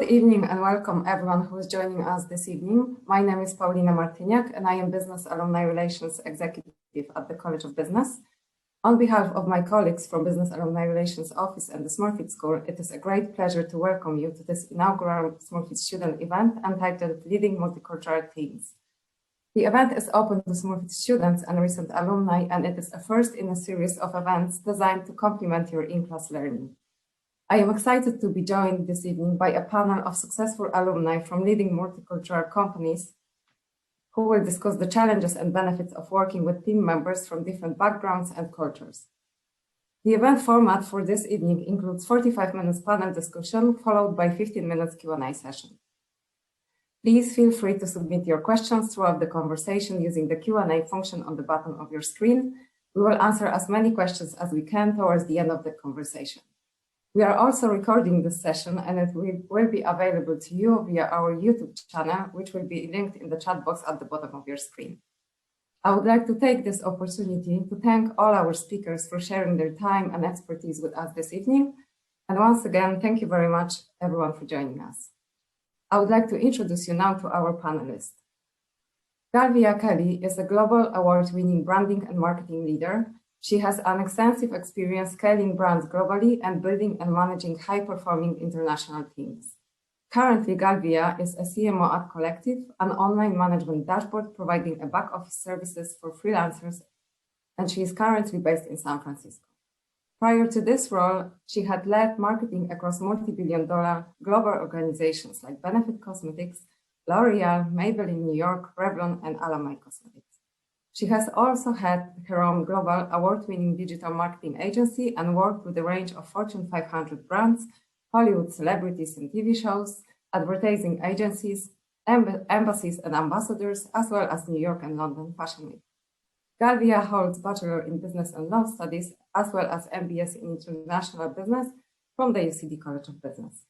Good evening and welcome everyone who is joining us this evening. My name is Paulina Martyniak and I am Business Alumni Relations Executive at the College of Business. On behalf of my colleagues from Business Alumni Relations Office and the Smurfit School, it is a great pleasure to welcome you to this inaugural Smurfit student event entitled Leading Multicultural Teams. The event is open to Smurfit students and recent alumni, and it is a first in a series of events designed to complement your in-class learning. I am excited to be joined this evening by a panel of successful alumni from leading multicultural companies who will discuss the challenges and benefits of working with team members from different backgrounds and cultures. The event format for this evening includes 45 minutes panel discussion followed by 15 minutes Q&A session. Please feel free to submit your questions throughout the conversation using the Q&A function on the bottom of your screen. We will answer as many questions as we can towards the end of the conversation. We are also recording this session and it will be available to you via our YouTube channel, which will be linked in the chat box at the bottom of your screen. I would like to take this opportunity to thank all our speakers for sharing their time and expertise with us this evening. And once again, thank you very much everyone for joining us. I would like to introduce you now to our panelists. Galvia Kelly is a global award-winning branding and marketing leader. She has an extensive experience scaling brands globally and building and managing high-performing international teams. Currently, Galvia is a CMO at Collective, an online management dashboard providing a back-office services for freelancers, and she is currently based in San Francisco. Prior to this role, she had led marketing across multi-billion-dollar global organizations like Benefit Cosmetics, L'Oreal, Maybelline New York, Revlon, and Alamai Cosmetics. She has also had her own global award-winning digital marketing agency and worked with a range of Fortune 500 brands, Hollywood celebrities and TV shows, advertising agencies, embassies and ambassadors, as well as New York and London Fashion Week. Galvia holds Bachelor in Business and Law Studies, as well as MBS in International Business from the UCD College of Business.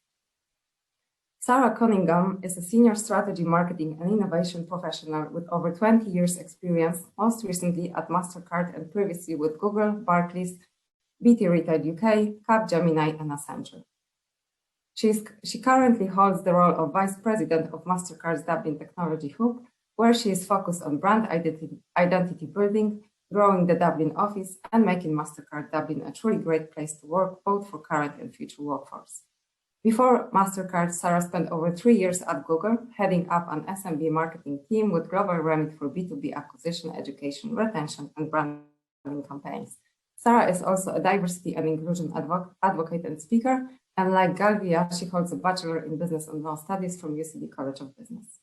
Sarah Cunningham is a senior strategy, marketing and innovation professional with over 20 years experience, most recently at MasterCard and previously with Google, Barclays, BT Retail UK, Capgemini and Accenture. She currently holds the role of Vice President of MasterCard's Dublin Technology Hub, where she is focused on brand identity building, growing the Dublin office and making MasterCard Dublin a truly great place to work, both for current and future workforce. Before MasterCard, Sarah spent over 3 years at Google, heading up an SMB marketing team with global remit for B2B acquisition, education, retention, and branding campaigns. Sarah is also a diversity and inclusion advocate and speaker, and like Galvia, she holds a Bachelor in Business and Law Studies from UCD College of Business.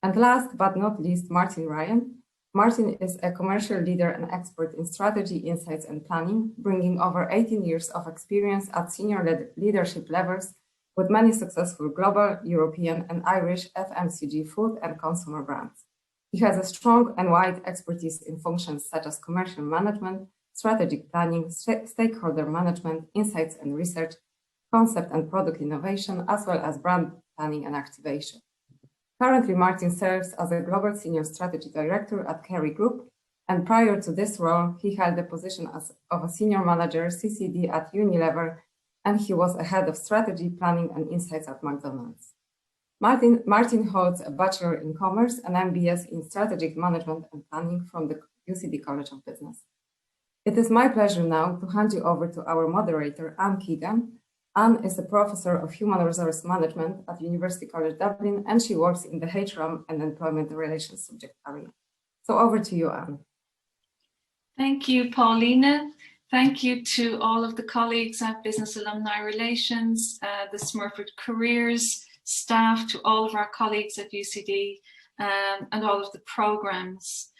And last but not least, Martin Ryan. Martin is a commercial leader and expert in strategy, insights, and planning, bringing over 18 years of experience at senior leadership levels with many successful global, European, and Irish FMCG food and consumer brands. He has a strong and wide expertise in functions such as commercial management, strategic planning, stakeholder management, insights and research, concept and product innovation, as well as brand planning and activation. Currently, Martin serves as a Global Senior Strategy Director at Kerry Group, and prior to this role, he held the position of a Senior Manager, CCD at Unilever, and he was a Head of Strategy, Planning and Insights at McDonald's. Martin holds a Bachelor in Commerce and MBS in Strategic Management and Planning from the UCD College of Business. It is my pleasure now to hand you over to our moderator, Anne Keegan. Anne is a professor of human resource management at University College Dublin, and she works in the HRM and employment relations subject area. So over to you, Anne. Thank you, Paulina. Thank you to all of the colleagues at Business Alumni Relations, the Smurfit careers, staff, to all of our colleagues at UCD, and all of the programs.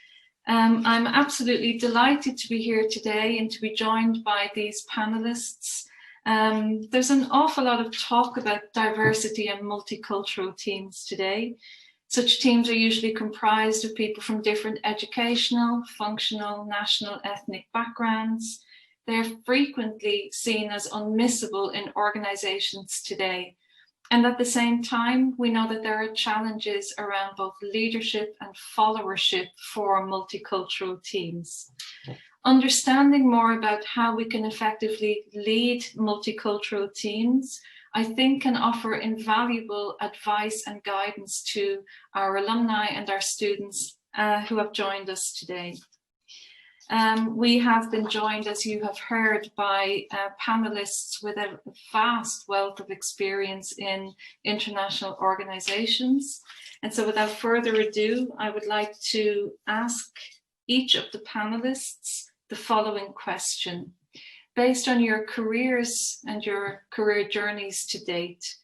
I'm absolutely delighted to be here today and to be joined by these panelists. There's an awful lot of talk about diversity and multicultural teams today. Such teams are usually comprised of people from different educational, functional, national, ethnic backgrounds. They're frequently seen as unmissable in organizations today. And at the same time, we know that there are challenges around both leadership and followership for multicultural teams. Understanding more about how we can effectively lead multicultural teams I think can offer invaluable advice and guidance to our alumni and our students who have joined us today. We have been joined, as you have heard, by panelists with a vast wealth of experience in international organizations. And so without further ado, I would like to ask each of the panelists the following question. Based on your careers and your career journeys to date,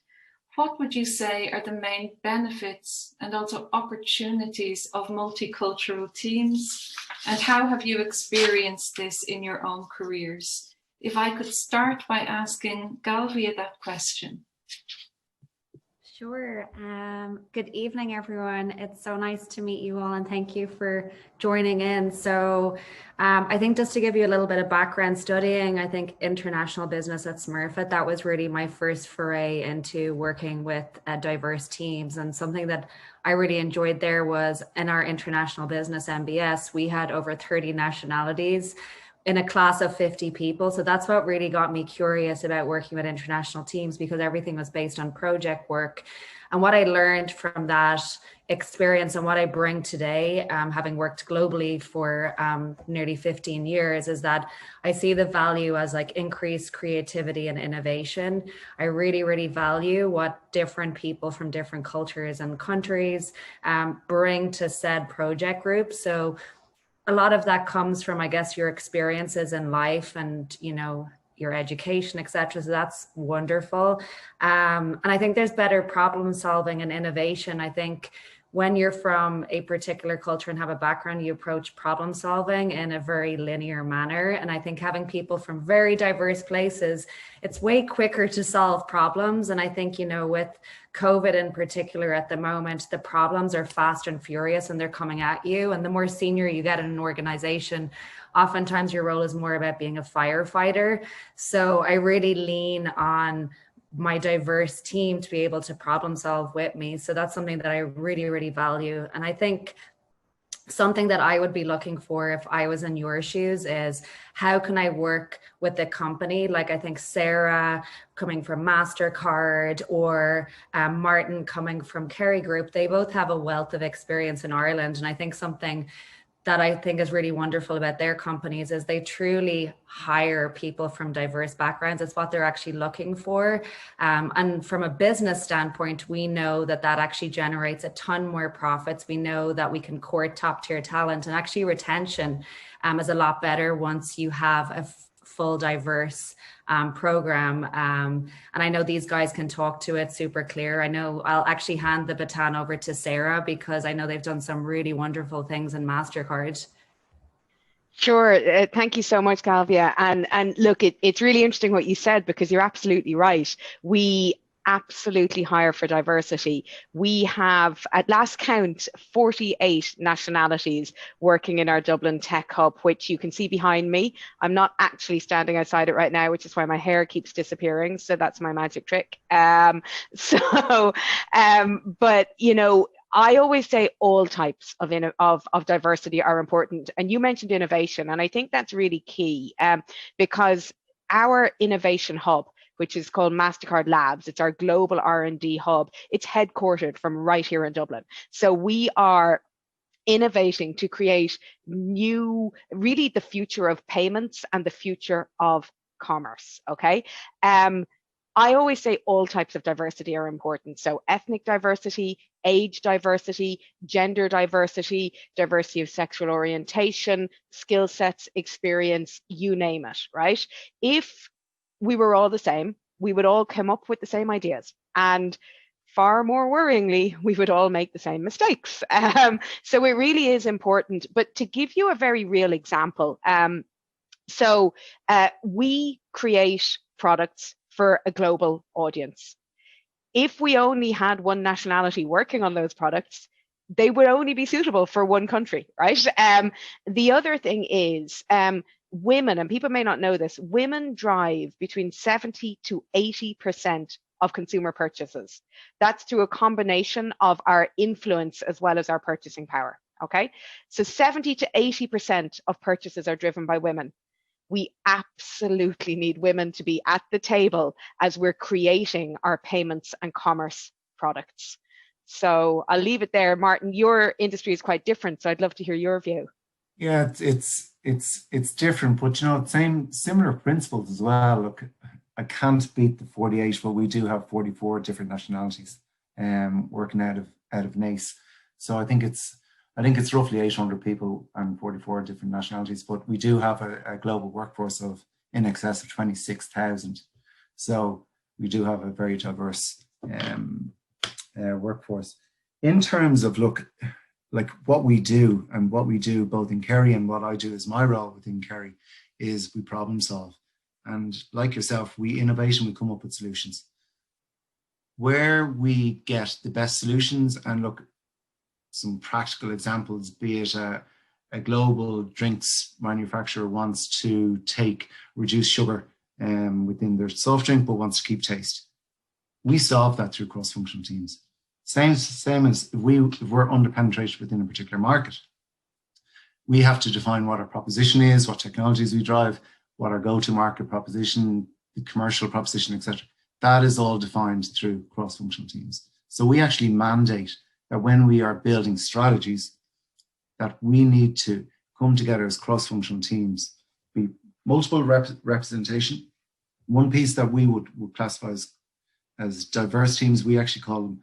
what would you say are the main benefits and also opportunities of multicultural teams? And how have you experienced this in your own careers? If I could start by asking Galvia that question. Sure. Good evening, everyone. It's so nice to meet you all, and thank you for joining in. So I think just to give you a little bit of background, studying, I think, international business at Smurfit, that was really my first foray into working with diverse teams. And something that I really enjoyed there was in our international business MBS, we had over 30 nationalities in a class of 50 people. So that's what really got me curious about working with international teams, because everything was based on project work. And what I learned from that experience and what I bring today, having worked globally for nearly 15 years, is that I see the value as like increased creativity and innovation. I really, really value what different people from different cultures and countries bring to said project groups. So a lot of that comes from, I guess, your experiences in life and, you know, your education, etc. So that's wonderful. And I think there's better problem solving and innovation. I think when you're from a particular culture and have a background, you approach problem solving in a very linear manner. And I think having people from very diverse places, it's way quicker to solve problems. And I think, you know, with COVID in particular at the moment, the problems are fast and furious and they're coming at you. And the more senior you get in an organization, oftentimes your role is more about being a firefighter. So I really lean on my diverse team to be able to problem solve with me. So that's something that I really, really value. And I think something that I would be looking for if I was in your shoes is how can I work with a company? Like I think Sarah coming from MasterCard or Martin coming from Kerry Group, they both have a wealth of experience in Ireland. And I think something that I think is really wonderful about their companies is they truly hire people from diverse backgrounds. It's what they're actually looking for. And from a business standpoint, we know that that actually generates a ton more profits. We know that we can court top tier talent, and actually retention is a lot better once you have a full diverse program. And I know these guys can talk to it super clear. I know I'll actually hand the baton over to Sarah because I know they've done some really wonderful things in MasterCard. Sure. Thank you so much, Galvia. And look, it's really interesting what you said, because you're absolutely right. We absolutely hire for diversity. We have, at last count, 48 nationalities working in our Dublin Tech Hub, which you can see behind me. I'm not actually standing outside it right now, which is why my hair keeps disappearing. So that's my magic trick. But, you know, I always say all types of diversity are important. And you mentioned innovation, and I think that's really key because our innovation hub, which is called MasterCard Labs, it's our global R&D hub. It's headquartered from right here in Dublin. So we are innovating to create new, really the future of payments and the future of commerce, okay? I always say all types of diversity are important. So ethnic diversity, age diversity, gender diversity, diversity of sexual orientation, skill sets, experience, you name it, right? If we were all the same, we would all come up with the same ideas. And far more worryingly, we would all make the same mistakes. So it really is important. But to give you a very real example, we create products for a global audience. If we only had one nationality working on those products, they would only be suitable for one country, right? The other thing is women, and people may not know this, women drive between 70 to 80% of consumer purchases. That's through a combination of our influence as well as our purchasing power, okay? So 70 to 80% of purchases are driven by women. we absolutely need women to be at the table as we're creating our payments and commerce products. So I'll leave it there. Martin, your industry is quite different, so I'd love to hear your view. Yeah, it's different, but you know, similar principles as well. Look, I can't beat the 48, but we do have 44 different nationalities working out of NACE. So I think it's roughly 800 people and 44 different nationalities, but we do have a global workforce of in excess of 26,000. So we do have a very diverse workforce. In terms of, look, like what we do both in Kerry and what I do as my role within Kerry is we problem solve. And like yourself, we innovate and we come up with solutions. Where we get the best solutions, and look, some practical examples, be it a global drinks manufacturer wants to take reduced sugar within their soft drink, but wants to keep taste. We solve that through cross-functional teams. Same as if we're underpenetrated within a particular market, we have to define what our proposition is, what technologies we drive, what our go-to-market proposition, the commercial proposition, etc. That is all defined through cross-functional teams. So we actually mandate that when we are building strategies, that we need to come together as cross-functional teams, be multiple representation. One piece that we would classify as diverse teams, we actually call them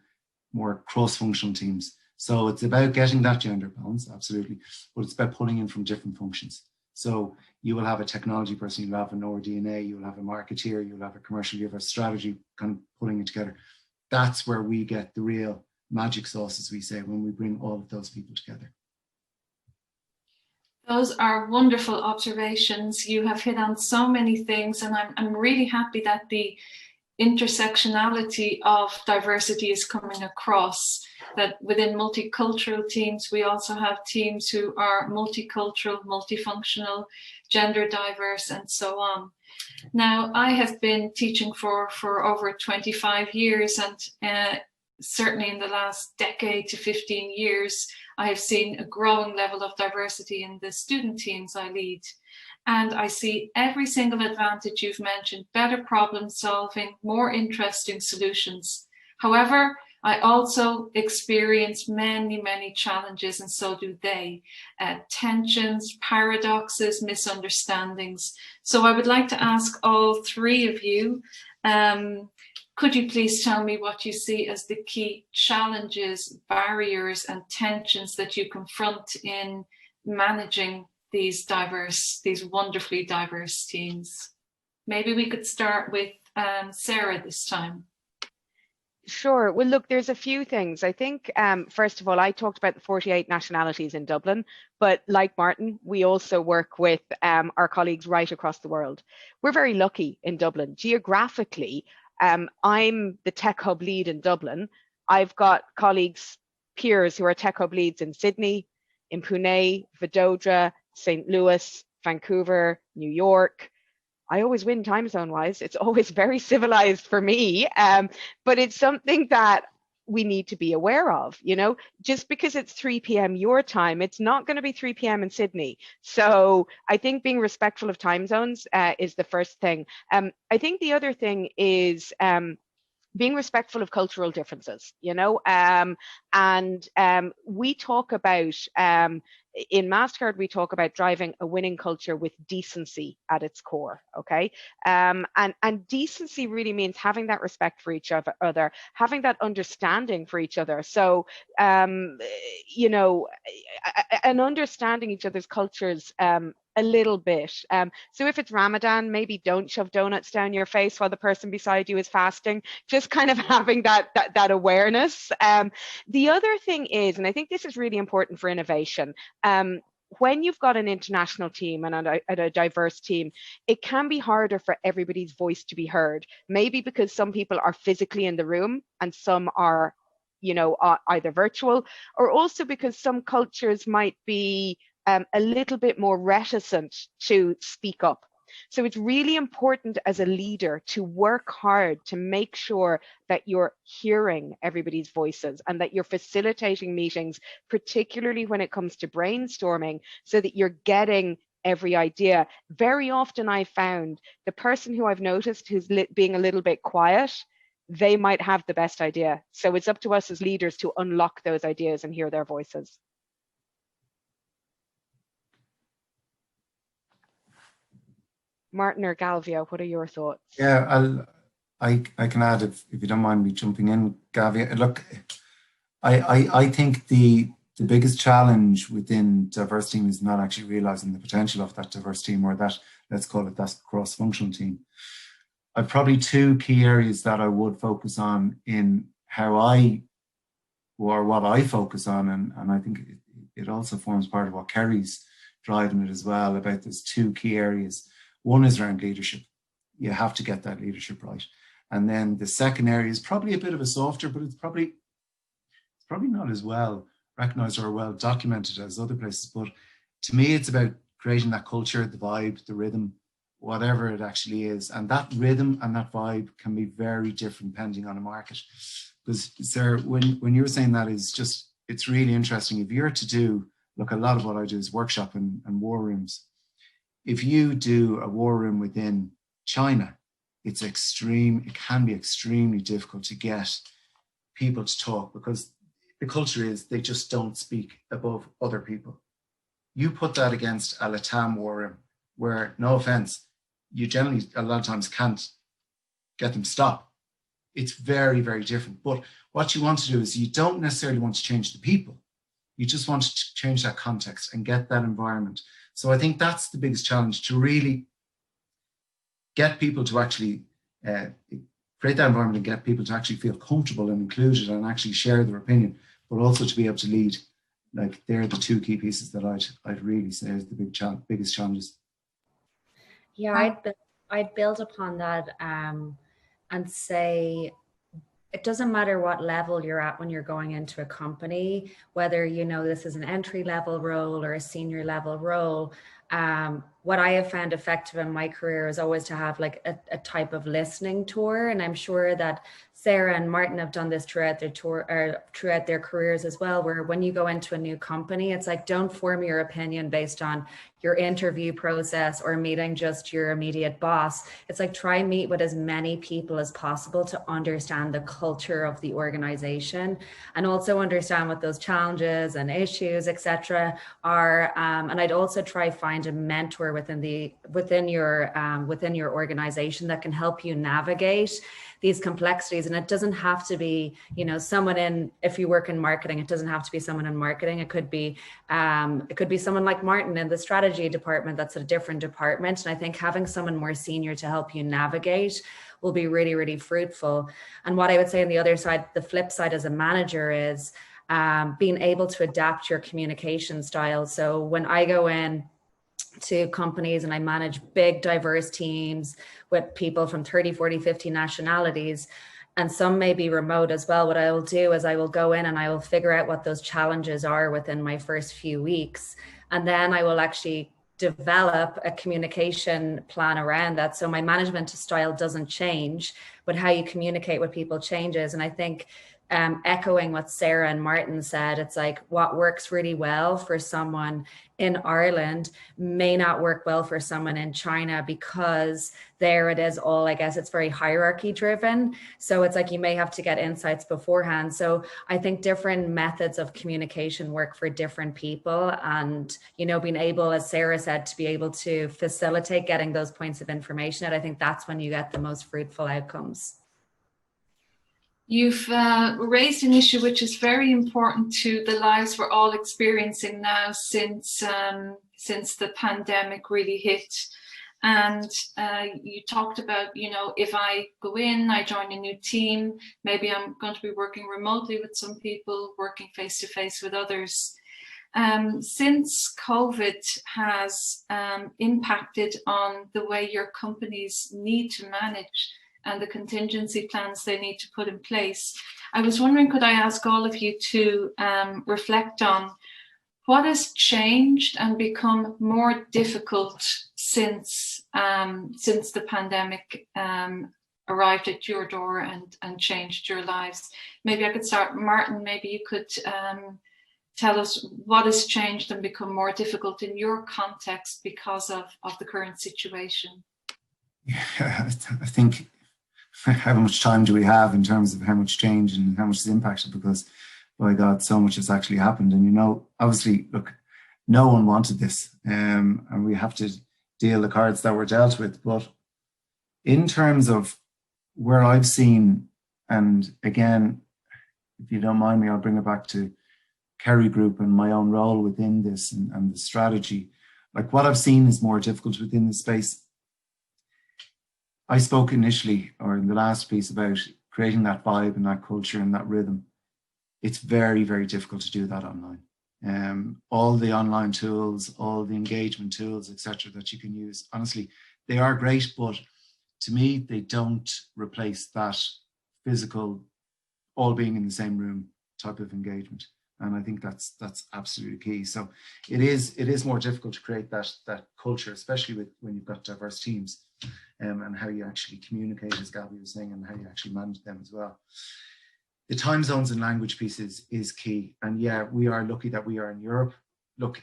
more cross-functional teams. So it's about getting that gender balance, absolutely, but it's about pulling in from different functions. So you will have a technology person, you'll have an RD&A, you'll have a marketeer, you'll have a commercial, you have a strategy, kind of putting it together. That's where we get the real magic sauce, as we say, when we bring all of those people together. Those are wonderful observations. You have hit on so many things, and I'm really happy that the intersectionality of diversity is coming across, that within multicultural teams, we also have teams who are multicultural, multifunctional, gender diverse, and so on. Now, I have been teaching for over 25 years, and certainly in the last decade to 15 years, I have seen a growing level of diversity in the student teams I lead. And I see every single advantage you've mentioned: better problem solving, more interesting solutions. However, I also experience many, many challenges, and so do they. Tensions, paradoxes, misunderstandings. So I would like to ask all three of you, could you please tell me what you see as the key challenges, barriers, and tensions that you confront in managing these wonderfully diverse teams? Maybe we could start with Sarah this time. Sure. Well, look, there's a few things. I think, first of all, I talked about the 48 nationalities in Dublin, but like Martin, we also work with our colleagues right across the world. We're very lucky in Dublin. Geographically, I'm the tech hub lead in Dublin. I've got colleagues, peers who are tech hub leads in Sydney, in Pune, Vadodara, St. Louis, Vancouver, New York. I always win time zone wise. It's always very civilized for me, but it's something that we need to be aware of. You know, just because it's 3 p.m. your time, it's not going to be 3 p.m. in Sydney. So I think being respectful of time zones is the first thing. I think the other thing is being respectful of cultural differences, you know, and we talk about, in MasterCard, we talk about driving a winning culture with decency at its core, okay? And decency really means having that respect for each other, having that understanding for each other. So, you know, and understanding each other's cultures a little bit. So if it's Ramadan, maybe don't shove donuts down your face while the person beside you is fasting, just kind of having that awareness. The other thing is, and I think this is really important for innovation, when you've got an international team and a diverse team, it can be harder for everybody's voice to be heard. Maybe because some people are physically in the room and some are, you know, either virtual, or also because some cultures might be a little bit more reticent to speak up. So it's really important as a leader to work hard to make sure that you're hearing everybody's voices and that you're facilitating meetings, particularly when it comes to brainstorming, so that you're getting every idea. Very often I found the person who I've noticed who's being a little bit quiet, they might have the best idea. So it's up to us as leaders to unlock those ideas and hear their voices. Martin or Galvia, what are your thoughts? Yeah, I can add if you don't mind me jumping in, Galvia. Look, I think the biggest challenge within diverse team is not actually realizing the potential of that diverse team, or that, let's call it, that cross-functional team. I've probably two key areas that I would focus on in how what I focus on, and I think it also forms part of what Kerry's driving it as well, about those two key areas. One is around leadership. You have to get that leadership right. And then the second area is probably a bit of a softer, but it's probably not as well recognized or well documented as other places. But to me, it's about creating that culture, the vibe, the rhythm, whatever it actually is. And that rhythm and that vibe can be very different depending on the market. Because, Sarah, when you were saying that, is just, it's really interesting. If you're to do, look, a lot of what I do is workshop and war rooms. If you do a war room within China, it can be extremely difficult to get people to talk, because the culture is they just don't speak above other people. You put that against a Latam war room, where, no offense, you generally a lot of times can't get them to stop. It's very, very different. But what you want to do is, you don't necessarily want to change the people. You just want to change that context and get that environment. So I think that's the biggest challenge, to really get people to actually create that environment and get people to actually feel comfortable and included and actually share their opinion, but also to be able to lead. Like, they're the two key pieces that I'd really say is the biggest challenges. Yeah, I'd build upon that and say, it doesn't matter what level you're at when you're going into a company, whether this is an entry level role or a senior level role. What I have found effective in my career is always to have like a type of listening tour. And I'm sure that Sarah and Martin have done this throughout their tour, or throughout their careers as well, where when you go into a new company, it's like, don't form your opinion based on your interview process or meeting just your immediate boss. It's like, try and meet with as many people as possible to understand the culture of the organization, and also understand what those challenges and issues, etc., are. And I'd also try find a mentor within your organization that can help you navigate these complexities. And it doesn't have to be, someone if you work in marketing, it doesn't have to be someone in marketing. It could be someone like Martin in the strategy department that's a different department. And I think having someone more senior to help you navigate will be really, really fruitful. And what I would say on the other side, the flip side as a manager, is being able to adapt your communication style. So when I go in to companies and I manage big diverse teams with people from 30, 40, 50 nationalities, and some may be remote as well, what I will do is I will go in and I will figure out what those challenges are within my first few weeks. And then I will actually develop a communication plan around that. So my management style doesn't change, but how you communicate with people changes. And I think echoing what Sarah and Martin said, it's like, what works really well for someone in Ireland may not work well for someone in China, because there it is all, I guess it's very hierarchy driven. So it's like, you may have to get insights beforehand. So I think different methods of communication work for different people, and, being able, as Sarah said, to be able to facilitate getting those points of information, and I think that's when you get the most fruitful outcomes. You've raised an issue which is very important to the lives we're all experiencing now since the pandemic really hit. And you talked about, if I go in, I join a new team, maybe I'm going to be working remotely with some people, working face-to-face with others. Since COVID has impacted on the way your companies need to manage and the contingency plans they need to put in place, I was wondering, could I ask all of you to reflect on what has changed and become more difficult since the pandemic arrived at your door and changed your lives? Maybe I could start, Martin, maybe you could tell us what has changed and become more difficult in your context because of the current situation. Yeah, I think, how much time do we have in terms of how much change and how much is impacted? Because, by God, so much has actually happened. And, you know, obviously, look, no one wanted this, and we have to deal the cards that were dealt with. But in terms of where I've seen, and again, if you don't mind me, I'll bring it back to Kerry Group and my own role within this and the strategy. Like, what I've seen is more difficult within the space. I spoke initially, or in the last piece, about creating that vibe and that culture and that rhythm. It's very, very difficult to do that online. All the online tools, all the engagement tools, etc., that you can use, honestly, they are great, but to me, they don't replace that physical, all being in the same room type of engagement. And I think that's absolutely key. So it is more difficult to create that culture, especially when you've got diverse teams, and how you actually communicate, as Gabby was saying, and how you actually manage them as well. The time zones and language pieces is key. And yeah, we are lucky that we are in Europe. Look,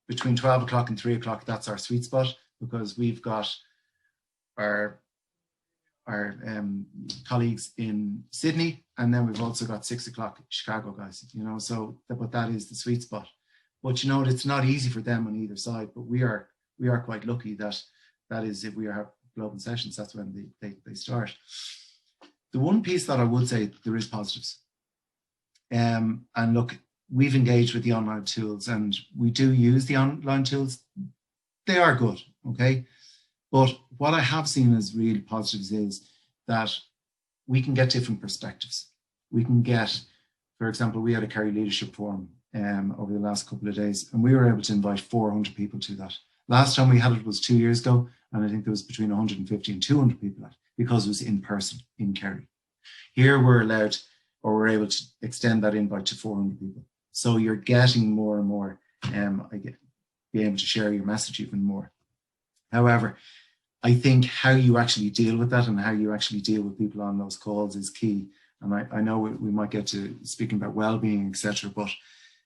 between 12 o'clock and 3 o'clock, that's our sweet spot, because we've got our colleagues in Sydney, and then we've also got 6 o'clock Chicago guys, you know, so but that is the sweet spot. But you know, it's not easy for them on either side, but we are quite lucky that is, if we have global sessions, that's when they start. The one piece that I would say, there is positives. And look, we've engaged with the online tools, and we do use the online tools. They are good, okay? But what I have seen as really positives is that we can get different perspectives. We can get, for example, we had a Kerry Leadership Forum over the last couple of days, and we were able to invite 400 people to that. Last time we had it was 2 years ago, and I think there was between 150 and 200 people at it, because it was in person in Kerry. Here we're allowed, or we're able to extend that invite to 400 people. So you're getting more and more, be able to share your message even more. However, I think how you actually deal with that and how you actually deal with people on those calls is key. And I know we might get to speaking about well-being, etc., but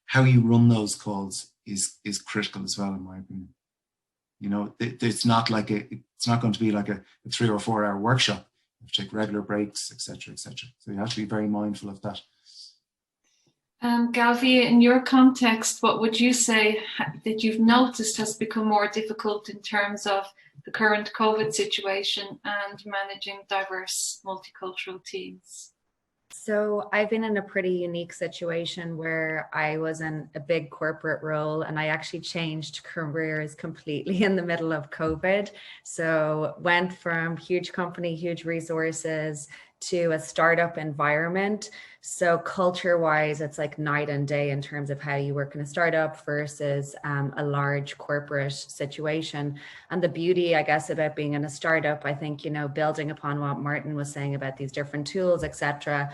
how you run those calls is critical as well, in my opinion. You know, it's not going to be like a 3 or 4 hour workshop. You have to take regular breaks, etc., etc. So you have to be very mindful of that. Galvi, in your context, what would you say that you've noticed has become more difficult in terms of the current COVID situation and managing diverse multicultural teams? So I've been in a pretty unique situation where I was in a big corporate role, and I actually changed careers completely in the middle of COVID. So went from huge company, huge resources, to a startup environment. So culture-wise, it's like night and day in terms of how you work in a startup versus a large corporate situation. And the beauty, I guess, about being in a startup, I think, you know, building upon what Martin was saying about these different tools, etc.,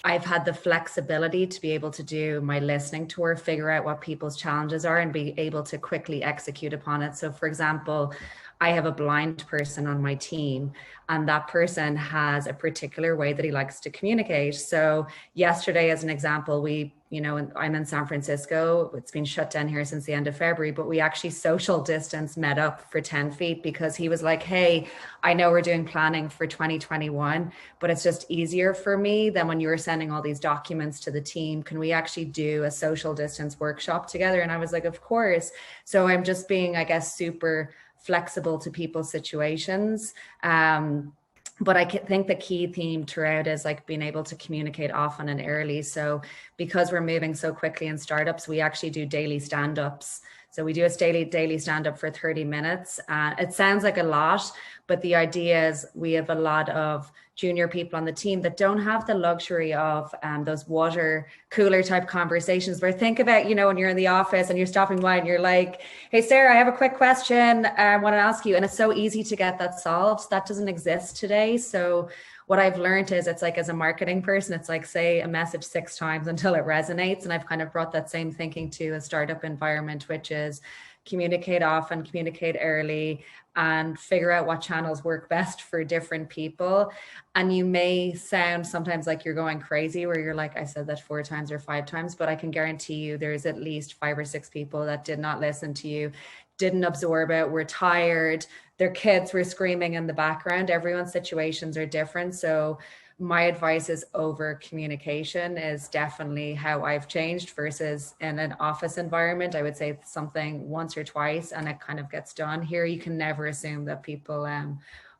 I've had the flexibility to be able to do my listening tour, figure out what people's challenges are, and be able to quickly execute upon it. So, for example, I have a blind person on my team, and that person has a particular way that he likes to communicate. So yesterday, as an example, I'm in San Francisco. It's been shut down here since the end of February, but we actually social distance met up for 10 feet because he was like, hey, I know we're doing planning for 2021, but it's just easier for me than when you were sending all these documents to the team. Can we actually do a social distance workshop together? And I was like, of course. So I'm just being, I guess, super flexible to people's situations. But I think the key theme throughout is like being able to communicate often and early. So because we're moving so quickly in startups, we actually do daily stand-ups. So we do a daily stand-up for 30 minutes. It sounds like a lot, but the idea is we have a lot of junior people on the team that don't have the luxury of those water cooler type conversations where think about, you know, when you're in the office and you're stopping by and you're like, hey, Sarah, I have a quick question I want to ask you. And it's so easy to get that solved. That doesn't exist today. So what I've learned is it's like, as a marketing person, it's like say a message 6 times until it resonates. And I've kind of brought that same thinking to a startup environment, which is communicate often, communicate early, and figure out what channels work best for different people. And you may sound sometimes like you're going crazy, where you're like, I said that 4 times or 5 times, but I can guarantee you there's at least 5 or 6 people that did not listen to you, didn't absorb it, were tired, their kids were screaming in the background. Everyone's situations are different. So my advice is over communication is definitely how I've changed versus in an office environment. I would say something once or twice and it kind of gets done. Here, you can never assume that people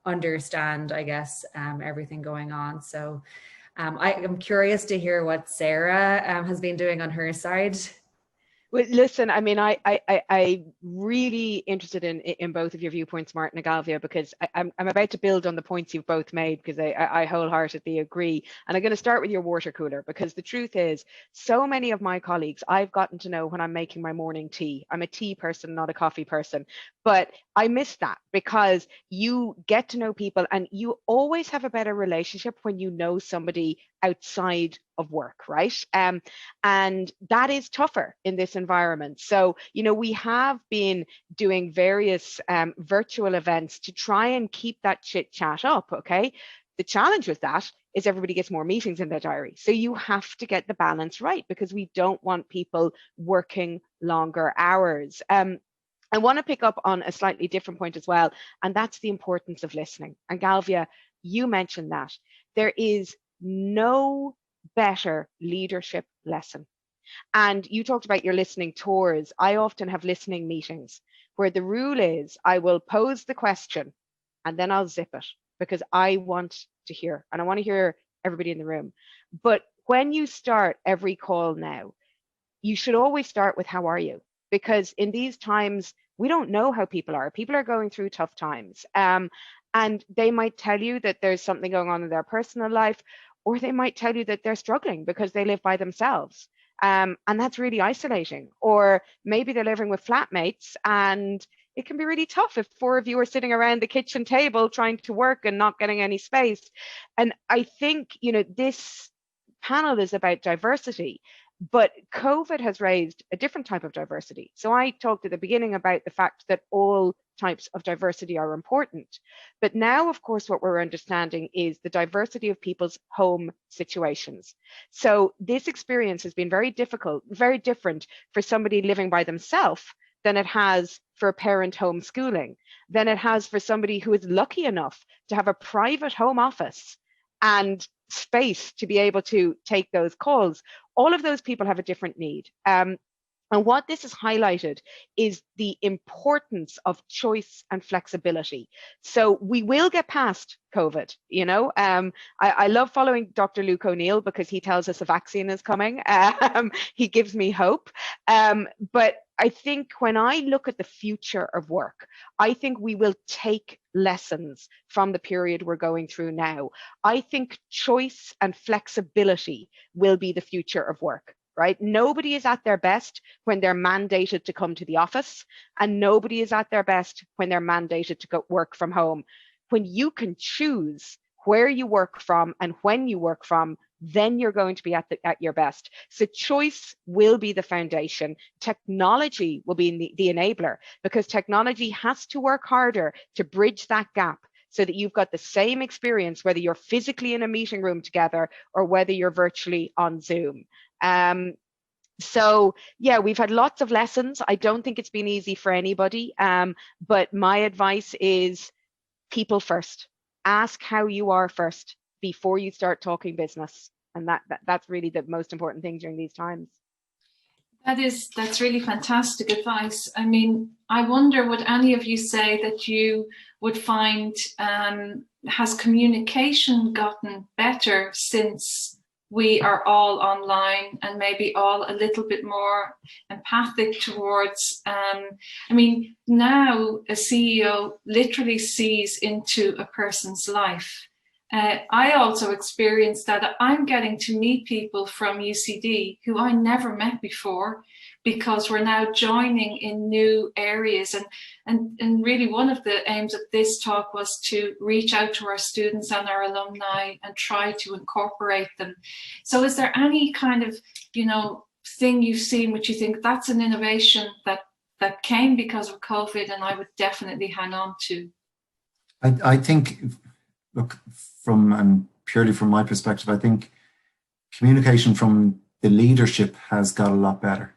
understand, I guess, everything going on. So I am curious to hear what Sarah has been doing on her side. Well, listen, I mean, I'm really interested in both of your viewpoints, Martin and Galvia, because I'm about to build on the points you've both made, because I wholeheartedly agree. And I'm going to start with your water cooler, because the truth is, so many of my colleagues I've gotten to know when I'm making my morning tea. I'm a tea person, not a coffee person, but I miss that, because you get to know people and you always have a better relationship when you know somebody outside of work, right? And that is tougher in this environment. So, you know, we have been doing various virtual events to try and keep that chit chat up, okay? The challenge with that is everybody gets more meetings in their diary. So you have to get the balance right, because we don't want people working longer hours. I want to pick up on a slightly different point as well, and that's the importance of listening. And Galvia, you mentioned that. There is no better leadership lesson. And you talked about your listening tours. I often have listening meetings where the rule is I will pose the question and then I'll zip it, because I want to hear, and I want to hear everybody in the room. But when you start every call now, you should always start with how are you? Because in these times, we don't know how people are. People are going through tough times. And they might tell you that there's something going on in their personal life, or they might tell you that they're struggling because they live by themselves. And that's really isolating. Or maybe they're living with flatmates, and it can be really tough if 4 of you are sitting around the kitchen table trying to work and not getting any space. And I think, you know, this panel is about diversity, but COVID has raised a different type of diversity. So I talked at the beginning about the fact that all types of diversity are important. But now, of course, what we're understanding is the diversity of people's home situations. So this experience has been very difficult, very different for somebody living by themselves than it has for a parent homeschooling, than it has for somebody who is lucky enough to have a private home office and space to be able to take those calls. All of those people have a different need. And what this has highlighted is the importance of choice and flexibility. So we will get past COVID, you know. I love following Dr. Luke O'Neill because he tells us a vaccine is coming. He gives me hope. But I think when I look at the future of work, I think we will take lessons from the period we're going through now. I think choice and flexibility will be the future of work. Right? Nobody is at their best when they're mandated to come to the office, and nobody is at their best when they're mandated to go work from home. When you can choose where you work from and when you work from, then you're going to be at your best. So choice will be the foundation. Technology will be the enabler, because technology has to work harder to bridge that gap, so that you've got the same experience, whether you're physically in a meeting room together or whether you're virtually on Zoom. So yeah, we've had lots of lessons. I don't think it's been easy for anybody, but my advice is people first. Ask how you are first before you start talking business, and that's really the most important thing during these times. That's really fantastic advice. I mean, I wonder, would any of you say that you would find has communication gotten better since we are all online and maybe all a little bit more empathic towards, I mean, now a CEO literally sees into a person's life. I also experienced that I'm getting to meet people from UCD who I never met before, because we're now joining in new areas. And really one of the aims of this talk was to reach out to our students and our alumni and try to incorporate them. So is there any kind of, you know, thing you've seen which you think that's an innovation that that came because of COVID, and I would definitely hang on to. I think, look, and purely from my perspective, I think communication from the leadership has got a lot better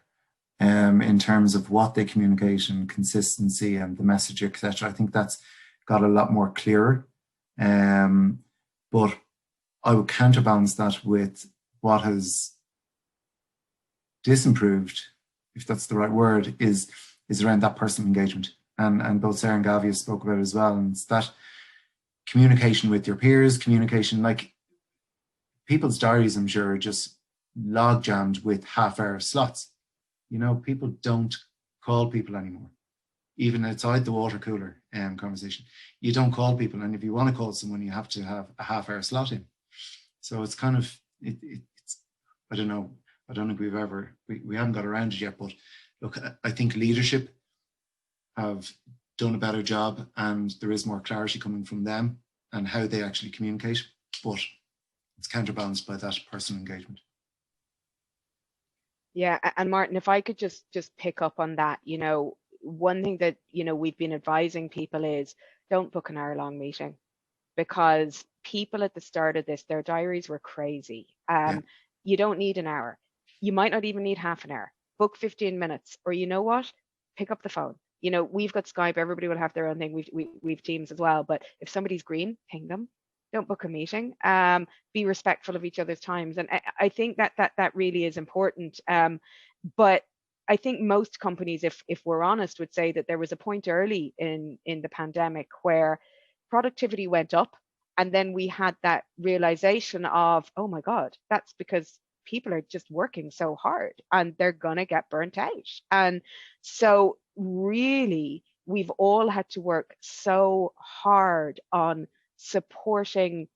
in terms of what they communicate and consistency and the message, etc. I think that's got a lot more clearer. But I would counterbalance that with what has disimproved, if that's the right word, is around that personal engagement. And both Sarah and Gavia spoke about it as well. And it's that communication with your peers, communication, like people's diaries, I'm sure, are just log jammed with half-hour slots. You know, people don't call people anymore, even outside the water cooler conversation. You don't call people, and if you want to call someone, you have to have a half-hour slot in. So it's kind of, it's, I don't know, I don't think we haven't got around it yet, but look, I think leadership have done a better job, and there is more clarity coming from them and how they actually communicate, but it's counterbalanced by that personal engagement. Yeah, and Martin, if I could just pick up on that, you know, one thing that, you know, we've been advising people is don't book an hour-long meeting, because people at the start of this, their diaries were crazy. You don't need an hour. You might not even need half an hour. Book 15 minutes, or you know what? Pick up the phone. You know, we've got Skype, everybody will have their own thing. We've Teams as well, but if somebody's green, ping them. Don't book a meeting. Be respectful of each other's times. And I think that really is important. But I think most companies, if we're honest, would say that there was a point early in the pandemic where productivity went up, and then we had that realization of, oh my God, that's because people are just working so hard and they're gonna get burnt out. And so really, we've all had to work so hard on supporting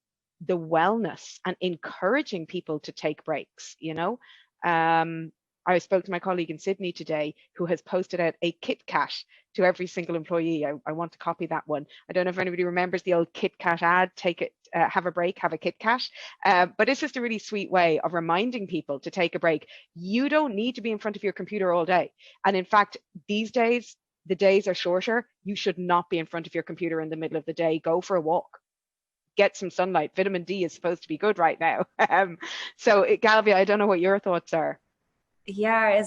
the wellness and encouraging people to take breaks, you know. I spoke to my colleague in Sydney today who has posted out a Kit Kat to every single employee. I want to copy that one. I don't know if anybody remembers the old Kit Kat ad, take it, have a break, have a Kit Kat. But it's just a really sweet way of reminding people to take a break. You don't need to be in front of your computer all day. And in fact, these days, the days are shorter. You should not be in front of your computer in the middle of the day. Go for a walk. Get some sunlight. Vitamin D is supposed to be good right now. So Galvia, I don't know what your thoughts are. Yeah,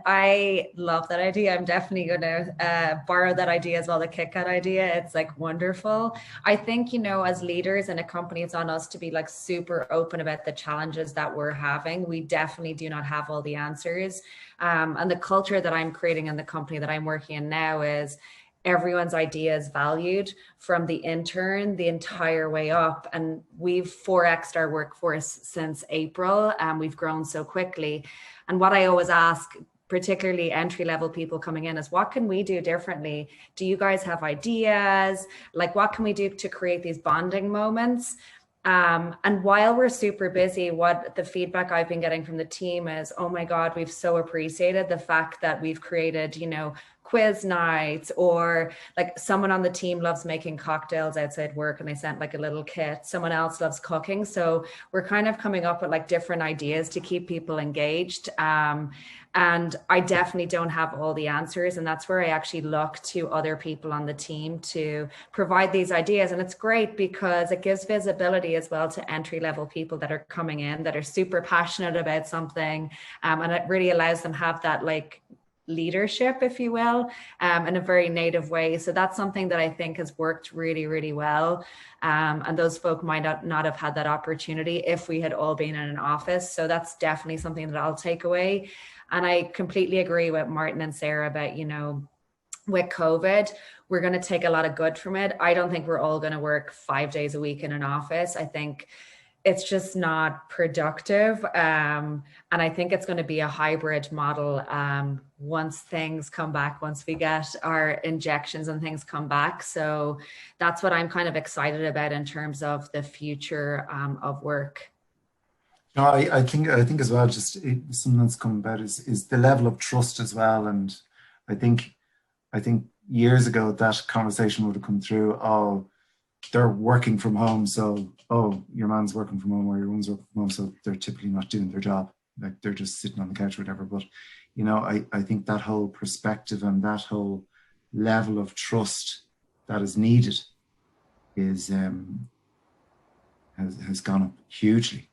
I love that idea. I'm definitely going to borrow that idea as well, the Kit Kat idea. It's like wonderful. I think, you know, as leaders in a company, it's on us to be like super open about the challenges that we're having. We definitely do not have all the answers. And the culture that I'm creating in the company that I'm working in now is everyone's idea is valued, from the intern the entire way up. And we've 4x'd our workforce since April, and we've grown so quickly. And what I always ask, particularly entry-level people coming in, is what can we do differently? Do you guys have ideas? Like, what can we do to create these bonding moments? And while we're super busy, what the feedback I've been getting from the team is, oh my God, we've so appreciated the fact that we've created, you know, quiz nights, or like someone on the team loves making cocktails outside work and they sent like a little kit. Someone else loves cooking. So we're kind of coming up with like different ideas to keep people engaged. And I definitely don't have all the answers. And that's where I actually look to other people on the team to provide these ideas. And it's great because it gives visibility as well to entry-level people that are coming in, that are super passionate about something. And it really allows them to have that like leadership, if you will, in a very native way. So that's something that I think has worked really, really well. And those folk might not have had that opportunity if we had all been in an office. So that's definitely something that I'll take away. And I completely agree with Martin and Sarah about, you know, with COVID, we're going to take a lot of good from it. I don't think we're all going to work 5 days a week in an office. I think it's just not productive. And I think it's going to be a hybrid model once things come back, once we get our injections and things come back. So that's what I'm kind of excited about in terms of the future of work. No, I think as well, just something that's come about is the level of trust as well. And I think years ago that conversation would have come through, oh, they're working from home, so, oh, your man's working from home or your woman's working from home, so they're typically not doing their job. Like they're just sitting on the couch or whatever. But you know, I think that whole perspective and that whole level of trust that is needed is has gone up hugely.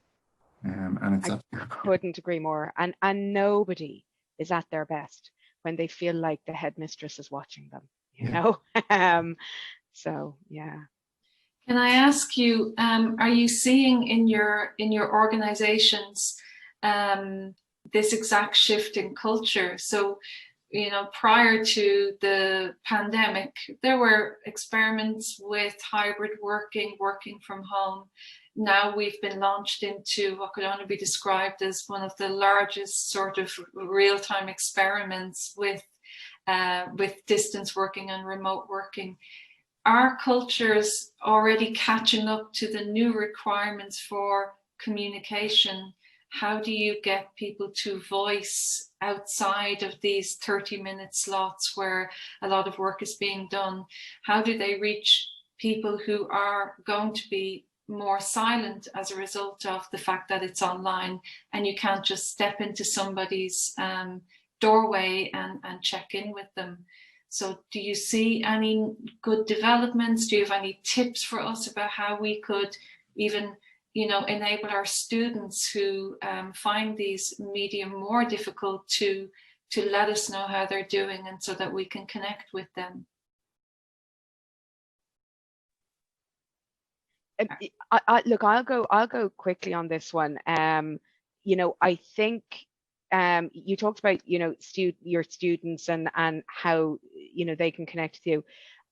And it's I couldn't agree more. And nobody is at their best when they feel like the headmistress is watching them, you know? So, yeah. Can I ask you, are you seeing in your organizations this exact shift in culture? So, you know, prior to the pandemic, there were experiments with hybrid working from home. Now we've been launched into what could only be described as one of the largest sort of real-time experiments with distance working and remote working. Are cultures already catching up to the new requirements for communication? How do you get people to voice outside of these 30-minute slots where a lot of work is being done? How do they reach people who are going to be more silent as a result of the fact that it's online and you can't just step into somebody's doorway and check in with them? So do you see any good developments? Do you have any tips for us about how we could even, you know, enable our students who find these medium more difficult to let us know how they're doing, and so that we can connect with them? Look, I'll go quickly on this one. You know, I think you talked about, you know, your students and how, you know, they can connect with you.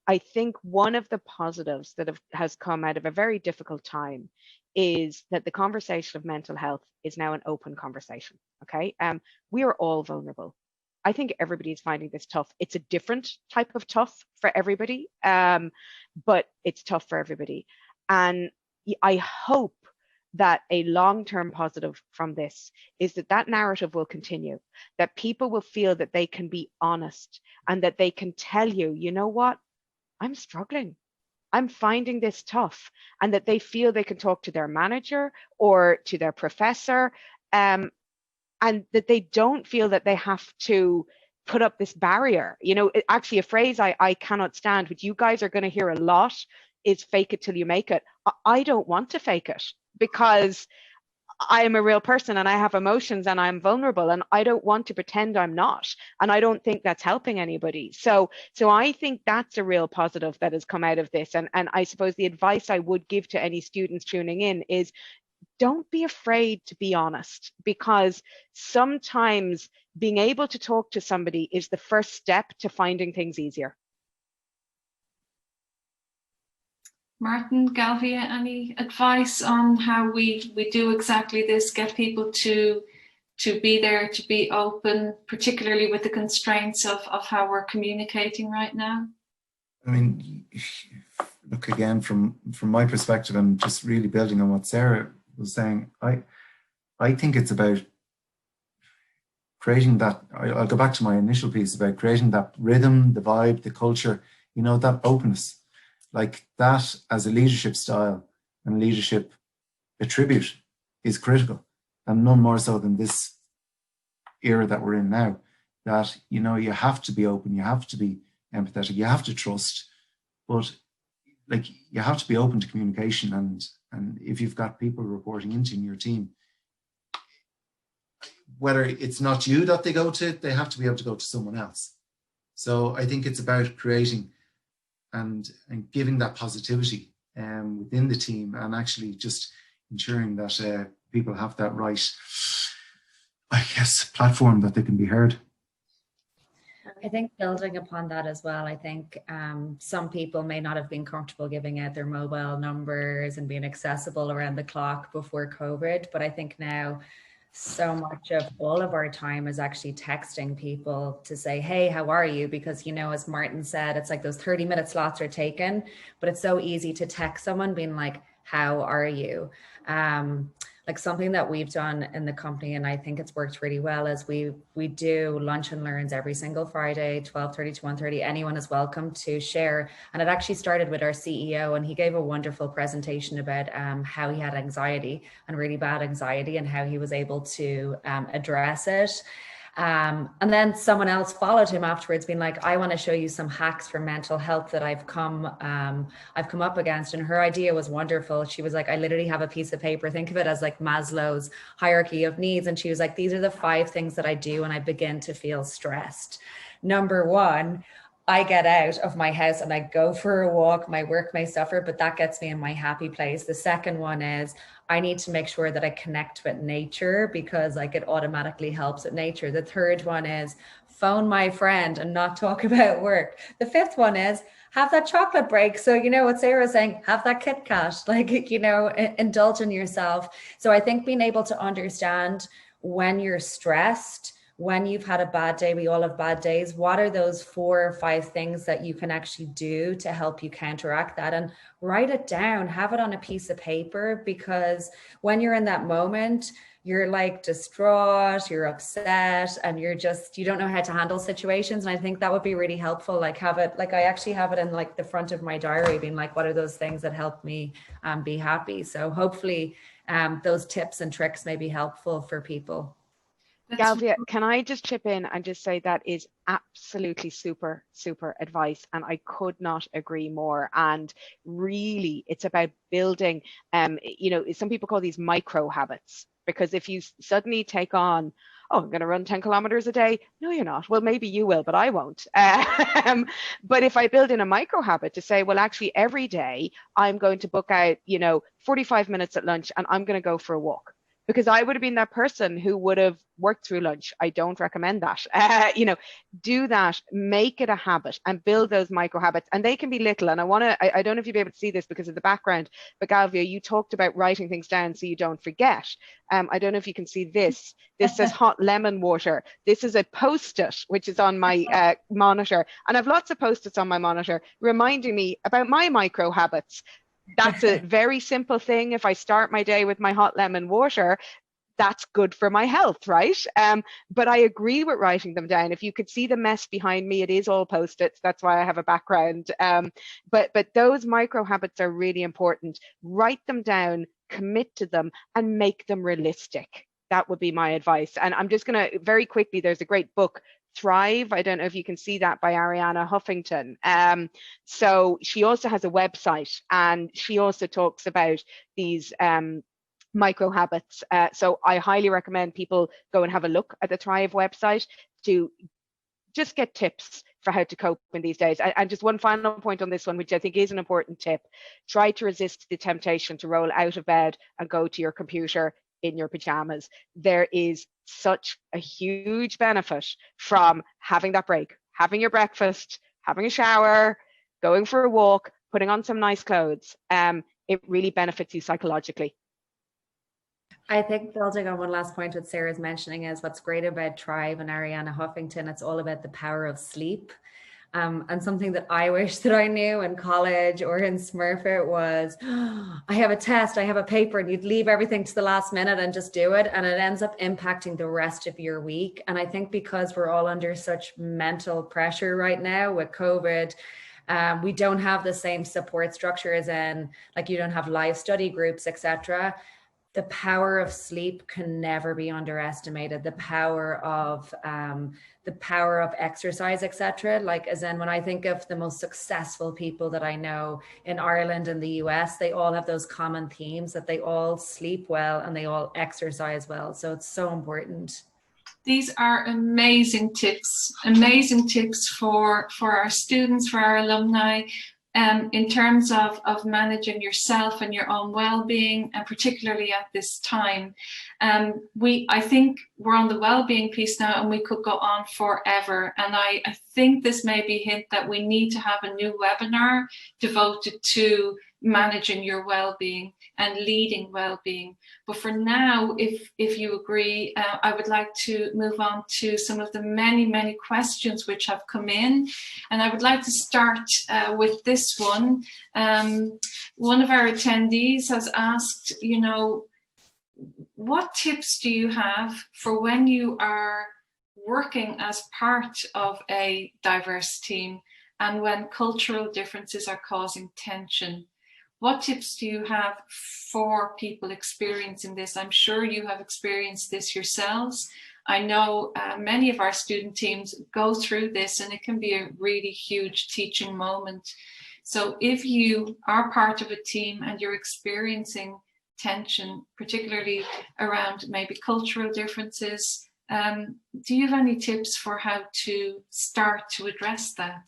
I think one of the positives that has come out of a very difficult time is that the conversation of mental health is now an open conversation. Okay, we are all vulnerable. I think everybody is finding this tough. It's a different type of tough for everybody, but it's tough for everybody. And I hope that a long-term positive from this is that narrative will continue, that people will feel that they can be honest and that they can tell you, you know what, I'm struggling, I'm finding this tough, and that they feel they can talk to their manager or to their professor, and that they don't feel that they have to put up this barrier. You know, actually a phrase I cannot stand, which you guys are going to hear a lot, is fake it till you make it. I don't want to fake it, because I am a real person and I have emotions and I'm vulnerable, and I don't want to pretend I'm not. And I don't think that's helping anybody. So I think that's a real positive that has come out of this. And I suppose the advice I would give to any students tuning in is, don't be afraid to be honest, because sometimes being able to talk to somebody is the first step to finding things easier. Martin, Galvia, any advice on how we do exactly this, get people to be there, to be open, particularly with the constraints of how we're communicating right now? I mean, look, again, from my perspective, and just really building on what Sarah was saying, I think it's about creating that, I'll go back to my initial piece about creating that rhythm, the vibe, the culture, you know, that openness. Like that as a leadership style and leadership attribute is critical, and none more so than this era that we're in now, that, you know, you have to be open, you have to be empathetic, you have to trust, but like you have to be open to communication. And if you've got people reporting into your team, whether it's not you that they go to, they have to be able to go to someone else. So I think it's about creating and giving that positivity within the team, and actually just ensuring that people have that right, I guess, platform that they can be heard. I think building upon that as well, I think some people may not have been comfortable giving out their mobile numbers and being accessible around the clock before COVID, but I think now so much of all of our time is actually texting people to say, hey, how are you? Because, you know, as Martin said, it's like those 30-minute slots are taken, but it's so easy to text someone being like, how are you? Like something that we've done in the company, and I think it's worked really well, is we do lunch and learns every single Friday, 12:30 to 1:30. Anyone is welcome to share. And it actually started with our CEO, and he gave a wonderful presentation about how he had anxiety and really bad anxiety and how he was able to address it. And then someone else followed him afterwards, being like, I want to show you some hacks for mental health that I've come up against. And her idea was wonderful. She was like, I literally have a piece of paper, think of it as like Maslow's hierarchy of needs. And she was like, these are the 5 things that I do when I begin to feel stressed. Number 1, I get out of my house and I go for a walk. My work may suffer, but that gets me in my happy place. The second one is I need to make sure that I connect with nature, because like it automatically helps with nature. The third one is phone my friend and not talk about work. The fifth one is have that chocolate break. So, you know what Sarah was saying, have that Kit Kat, like, you know, indulge in yourself. So I think being able to understand when you're stressed, when you've had a bad day, we all have bad days, what are those 4 or 5 things that you can actually do to help you counteract that? And write it down, have it on a piece of paper, because when you're in that moment, you're like distraught, you're upset, and you don't know how to handle situations. And I think that would be really helpful. Like have it, like I actually have it in like the front of my diary, being like, what are those things that help me be happy? So hopefully those tips and tricks may be helpful for people. Galvia, can I just chip in and just say that is absolutely super, super advice. And I could not agree more. And really, it's about building, you know, some people call these micro habits, because if you suddenly take on, oh, I'm going to run 10 kilometers a day. No, you're not. Well, maybe you will, but I won't. But if I build in a micro habit to say, well, actually, every day I'm going to book out, you know, 45 minutes at lunch and I'm going to go for a walk. Because I would have been that person who would have worked through lunch. I don't recommend that. You know, do that, make it a habit and build those micro habits. And they can be little. And I don't know if you'll be able to see this because of the background, but Galvia, you talked about writing things down so you don't forget. I don't know if you can see this. This says hot lemon water. This is a Post-it, which is on my monitor. And I've lots of Post-its on my monitor reminding me about my micro habits. That's a very simple thing. If I start my day with my hot lemon water, that's good for my health, right? But I agree with writing them down. If you could see the mess behind me, it is all Post-its. That's why I have a background. But those micro habits are really important. Write them down, commit to them, and make them realistic. That would be my advice. And I'm just going to very quickly, there's a great book, Thrive. I don't know if you can see that, by Arianna Huffington. So she also has a website, and she also talks about these micro habits. So I highly recommend people go and have a look at the Thrive website to just get tips for how to cope in these days. And just one final point on this one, which I think is an important tip. Try to resist the temptation to roll out of bed and go to your computer in your pajamas. There is such a huge benefit from having that break, having your breakfast, having a shower, going for a walk, putting on some nice clothes. It really benefits you psychologically. I think building on one last point what Sarah's mentioning is what's great about Thrive and Arianna Huffington, it's all about the power of sleep. And something that I wish that I knew in college or in Smurfit was, I have a test, I have a paper, and you'd leave everything to the last minute and just do it. And it ends up impacting the rest of your week. And I think because we're all under such mental pressure right now with COVID, we don't have the same support structure as in, like, you don't have live study groups, etc. The power of sleep can never be underestimated. The power of exercise, etc. Like, as in, when I think of the most successful people that I know in Ireland and the US, they all have those common themes, that they all sleep well and they all exercise well. So it's so important. These are amazing tips for our students, for our alumni. In terms of managing yourself and your own well-being, and particularly at this time. I think we're on the well-being piece now, and we could go on forever. And I think this may be a hint that we need to have a new webinar devoted to managing your well-being and leading well-being. But for now, if you agree, I would like to move on to some of the many questions which have come in. And I would like to start with this one. One of our attendees has asked, what tips do you have for when you are working as part of a diverse team and when cultural differences are causing tension? What tips do you have for people experiencing this? I'm sure you have experienced this yourselves. I know many of our student teams go through this, and it can be a really huge teaching moment. So if you are part of a team and you're experiencing tension, particularly around maybe cultural differences, do you have any tips for how to start to address that?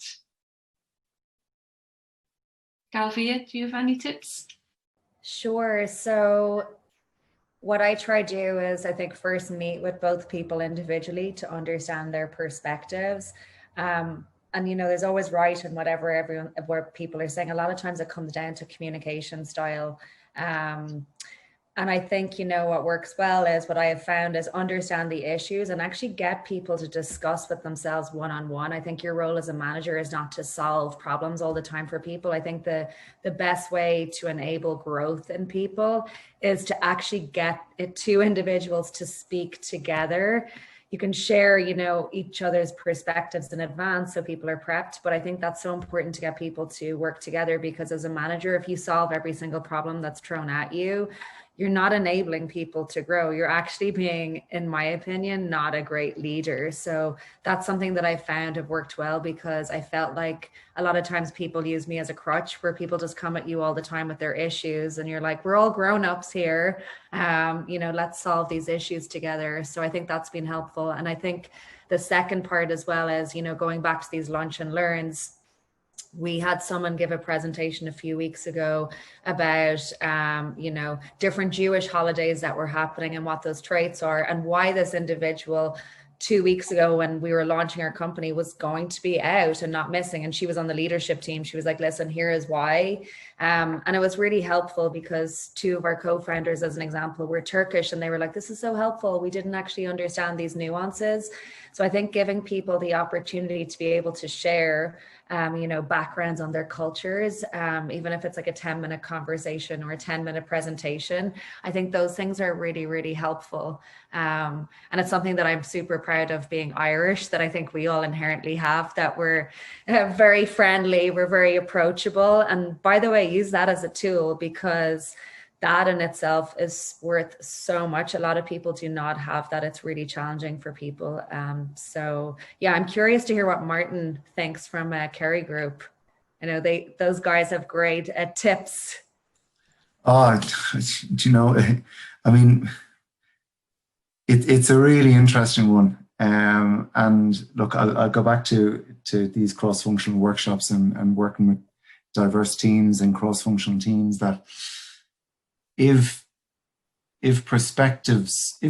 Galvia, do you have any tips? Sure. So what I try to do is, I think, first meet with both people individually to understand their perspectives. And there's always right and whatever where people are saying. A lot of times it comes down to communication style. And I think, what works well is, what I have found is, understand the issues and actually get people to discuss with themselves one-on-one. I think your role as a manager is not to solve problems all the time for people. I think the best way to enable growth in people is to actually get two individuals to speak together. You can share, each other's perspectives in advance so people are prepped. But I think that's so important to get people to work together, because as a manager, if you solve every single problem that's thrown at you, you're not enabling people to grow. You're actually being, in my opinion, not a great leader. So that's something that I found have worked well, because I felt like a lot of times people use me as a crutch, where people just come at you all the time with their issues. And you're like, we're all grown-ups here. Let's solve these issues together. So I think that's been helpful. And I think the second part as well is, going back to these lunch and learns. We had someone give a presentation a few weeks ago about, different Jewish holidays that were happening and what those traits are, and why this individual 2 weeks ago, when we were launching our company, was going to be out and not missing. And she was on the leadership team. She was like, listen, here is why. And it was really helpful, because two of our co-founders, as an example, were Turkish, and they were like, this is so helpful. We didn't actually understand these nuances. So I think giving people the opportunity to be able to share, backgrounds on their cultures, even if it's like a 10-minute conversation or a 10-minute presentation, I think those things are really, really helpful. And it's something that I'm super proud of, being Irish, that I think we all inherently have, that we're very friendly, we're very approachable. And by the way, use that as a tool, because that in itself is worth so much. A lot of people do not have that. It's really challenging for people. So yeah, I'm curious to hear what Martin thinks from Kerry Group. I know those guys have great tips. Oh, I mean, it's a really interesting one. And look, I'll go back to these cross-functional workshops and working with diverse teams and cross-functional teams, that if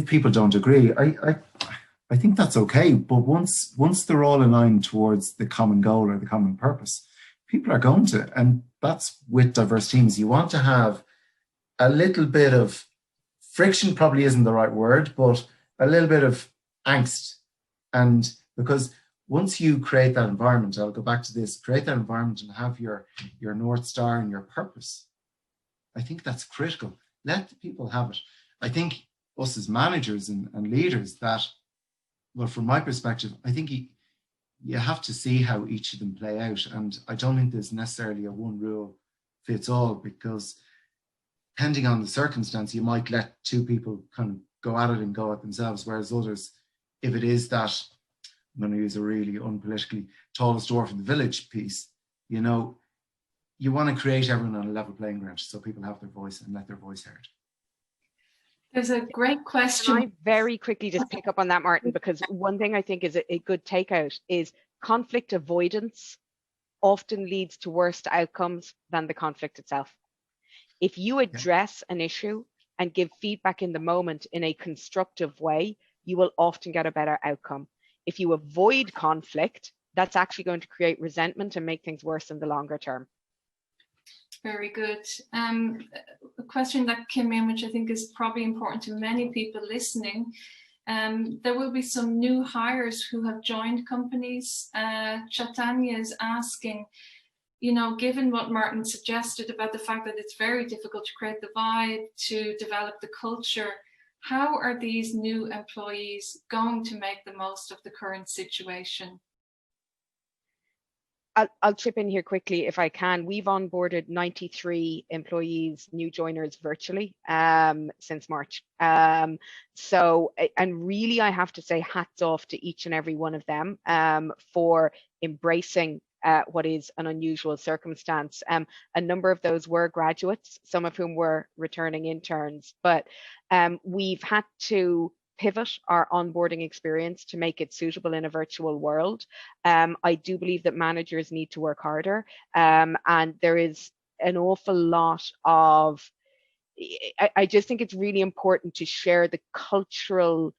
people don't agree, I think that's okay. But once they're all aligned towards the common goal or the common purpose, people are going to, and that's with diverse teams. You want to have a little bit of friction, probably isn't the right word, but a little bit of angst. And because once you create that environment, I'll go back to this, create that environment and have your North Star and your purpose, I think that's critical. Let the people have it. I think us as managers and leaders, that, well, from my perspective, I think you have to see how each of them play out. And I don't think there's necessarily a one rule fits all, because depending on the circumstance, you might let two people kind of go at it and go at themselves, whereas others, if it is that, I'm going to use a really unpolitically, tallest dwarf in the village piece, you want to create everyone on a level playing ground so people have their voice and let their voice heard. There's a great question. Can I very quickly just pick up on that, Martin, because one thing I think is a good takeout is conflict avoidance often leads to worse outcomes than the conflict itself. If you address an issue and give feedback in the moment in a constructive way, you will often get a better outcome. If you avoid conflict, that's actually going to create resentment and make things worse in the longer term. Very good. A question that came in, which I think is probably important to many people listening. There will be some new hires who have joined companies. Chaitanya is asking, given what Martin suggested about the fact that it's very difficult to create the vibe, to develop the culture, how are these new employees going to make the most of the current situation? I'll chip in here quickly if I can. We've onboarded 93 employees, new joiners virtually since March. So, and really I have to say hats off to each and every one of them for embracing what is an unusual circumstance. A number of those were graduates, some of whom were returning interns, but we've had to pivot our onboarding experience to make it suitable in a virtual world. I do believe that managers need to work harder, and there is an awful lot of, I just think it's really important to share the cultural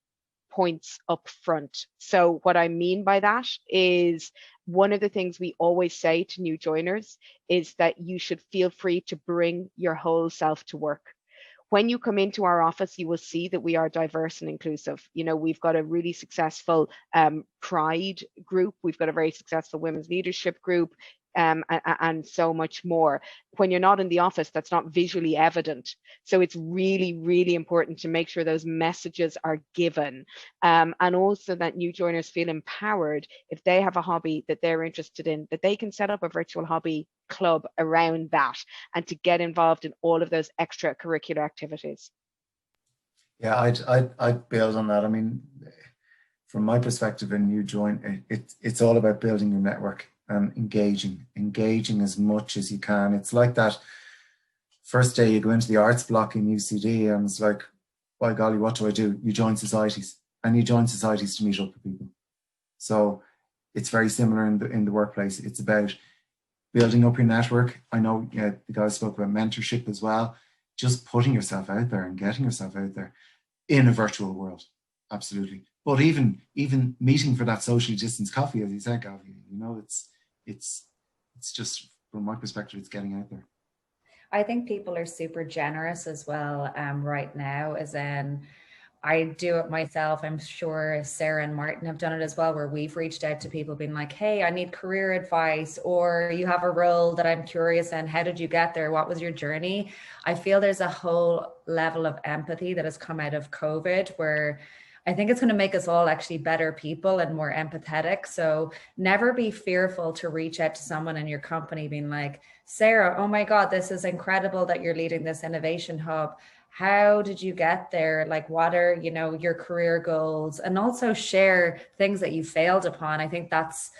points up front. So what I mean by that is, one of the things we always say to new joiners is that you should feel free to bring your whole self to work. When you come into our office, you will see that we are diverse and inclusive. You know, we've got a really successful Pride group. We've got a very successful women's leadership group, and so much more. When you're not in the office, that's not visually evident. So it's really, really important to make sure those messages are given. And also that new joiners feel empowered if they have a hobby that they're interested in, that they can set up a virtual hobby club around that and to get involved in all of those extracurricular activities. Yeah, I'd build on that. I mean, from my perspective, when you join, it's all about building your network and engaging as much as you can. It's like that first day you go into the arts block in UCD and it's like, by golly, what do I do? You join societies, and you join societies to meet up with people. So it's very similar in the workplace. It's about building up your network. I know the guys spoke about mentorship as well. Just putting yourself out there and getting yourself out there in a virtual world. Absolutely. But even meeting for that socially distanced coffee, as you said, Gavi, you know, it's just, from my perspective, it's getting out there. I think people are super generous as well right now, as in, I do it myself. I'm sure Sarah and Martin have done it as well, where we've reached out to people being like, hey, I need career advice, or you have a role that I'm curious in. How did you get there? What was your journey? I feel there's a whole level of empathy that has come out of COVID, where I think it's going to make us all actually better people and more empathetic. So never be fearful to reach out to someone in your company being like, Sarah, oh my God, this is incredible that you're leading this innovation hub. How did you get there? Like, what are, you know, your career goals? And also share things that you failed upon. I think that's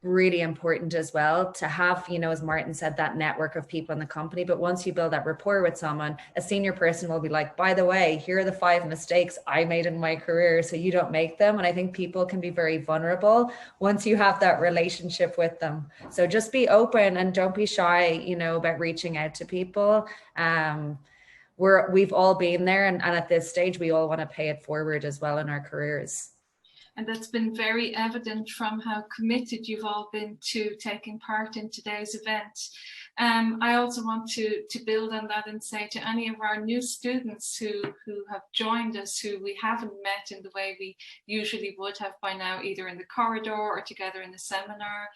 really important as well, to have, you know, as Martin said, that network of people in the company. But once you build that rapport with someone, a senior person will be like, by the way, here are the 5 mistakes I made in my career, so you don't make them. And I think people can be very vulnerable once you have that relationship with them. So just be open and don't be shy, you know, about reaching out to people. We've all been there, and at this stage we all want to pay it forward as well in our careers. And that's been very evident from how committed you've all been to taking part in today's event. I also want to build on that and say to any of our new students who have joined us, who we haven't met in the way we usually would have by now, either in the corridor or together in the seminar,